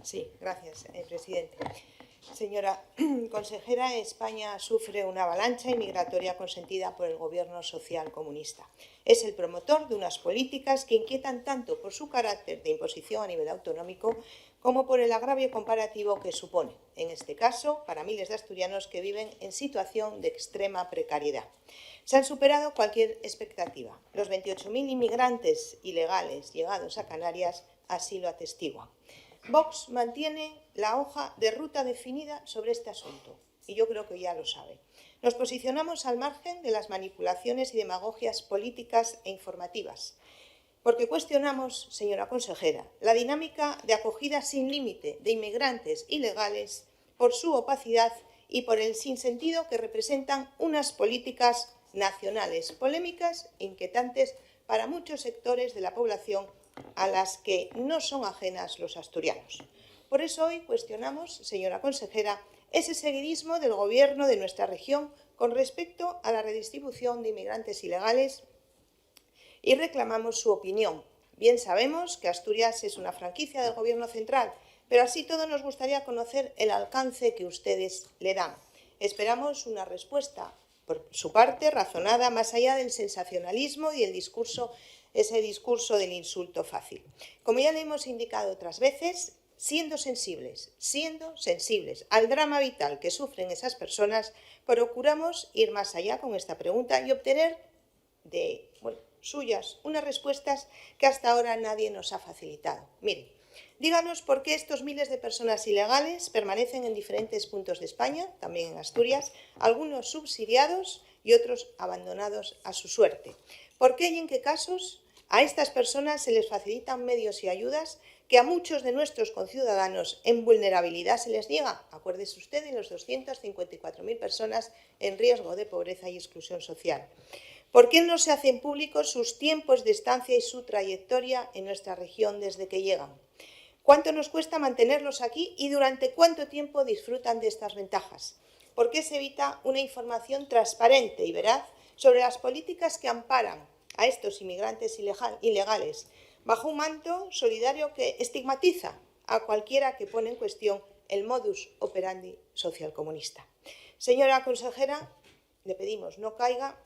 Sí, gracias, presidente. Señora consejera, España sufre una avalancha inmigratoria consentida por el Gobierno social comunista. Es el promotor de unas políticas que inquietan tanto por su carácter de imposición a nivel autonómico como por el agravio comparativo que supone, en este caso, para miles de asturianos que viven en situación de extrema precariedad. Se han superado cualquier expectativa. Los 28.000 inmigrantes ilegales llegados a Canarias así lo atestiguan. Vox mantiene la hoja de ruta definida sobre este asunto, y yo creo que ya lo sabe. Nos posicionamos al margen de las manipulaciones y demagogias políticas e informativas, porque cuestionamos, señora consejera, la dinámica de acogida sin límite de inmigrantes ilegales por su opacidad y por el sinsentido que representan unas políticas nacionales polémicas e inquietantes para muchos sectores de la población a las que no son ajenas los asturianos. Por eso hoy cuestionamos, señora consejera, ese seguidismo del Gobierno de nuestra región con respecto a la redistribución de inmigrantes ilegales y reclamamos su opinión. Bien sabemos que Asturias es una franquicia del Gobierno central, pero así todo nos gustaría conocer el alcance que ustedes le dan. Esperamos una respuesta por su parte razonada, más allá del sensacionalismo y ese discurso del insulto fácil. Como ya le hemos indicado otras veces, siendo sensibles al drama vital que sufren esas personas, procuramos ir más allá con esta pregunta y obtener de suyas unas respuestas que hasta ahora nadie nos ha facilitado. Mire, díganos por qué estos miles de personas ilegales permanecen en diferentes puntos de España, también en Asturias, algunos subsidiados y otros abandonados a su suerte. ¿Por qué y en qué casos a estas personas se les facilitan medios y ayudas que a muchos de nuestros conciudadanos en vulnerabilidad se les niega? Acuérdese usted de los 254.000 personas en riesgo de pobreza y exclusión social. ¿Por qué no se hacen públicos sus tiempos de estancia y su trayectoria en nuestra región desde que llegan? ¿Cuánto nos cuesta mantenerlos aquí y durante cuánto tiempo disfrutan de estas ventajas? ¿Por qué se evita una información transparente y veraz sobre las políticas que amparan a estos inmigrantes ilegales bajo un manto solidario que estigmatiza a cualquiera que pone en cuestión el modus operandi socialcomunista? Señora consejera, le pedimos no caiga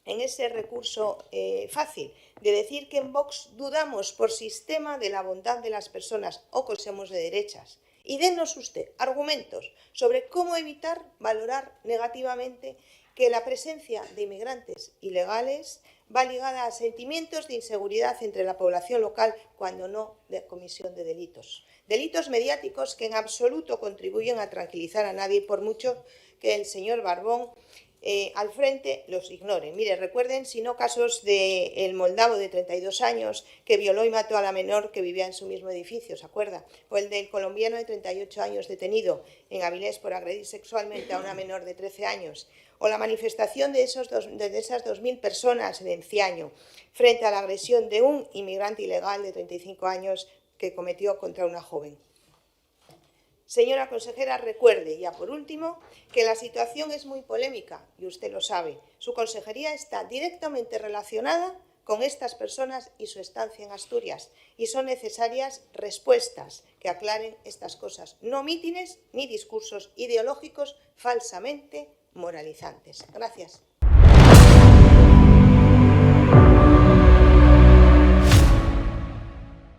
en ese recurso fácil de decir que en Vox dudamos por sistema de la bondad de las personas o que somos de derechas. Y denos usted argumentos sobre cómo evitar valorar negativamente que la presencia de inmigrantes ilegales va ligada a sentimientos de inseguridad entre la población local, cuando no de comisión de delitos. Delitos mediáticos que en absoluto contribuyen a tranquilizar a nadie, por mucho que el señor Barbón al frente los ignore. Mire, recuerden, si no, casos del moldavo de 32 años que violó y mató a la menor que vivía en su mismo edificio, ¿se acuerda? O el del colombiano de 38 años detenido en Avilés por agredir sexualmente a una menor de 13 años. O la manifestación de esas 2.000 personas en Enciaño frente a la agresión de un inmigrante ilegal de 35 años que cometió contra una joven. Señora consejera, recuerde, ya por último, que la situación es muy polémica y usted lo sabe. Su consejería está directamente relacionada con estas personas y su estancia en Asturias y son necesarias respuestas que aclaren estas cosas, no mítines ni discursos ideológicos falsamente moralizantes. Gracias.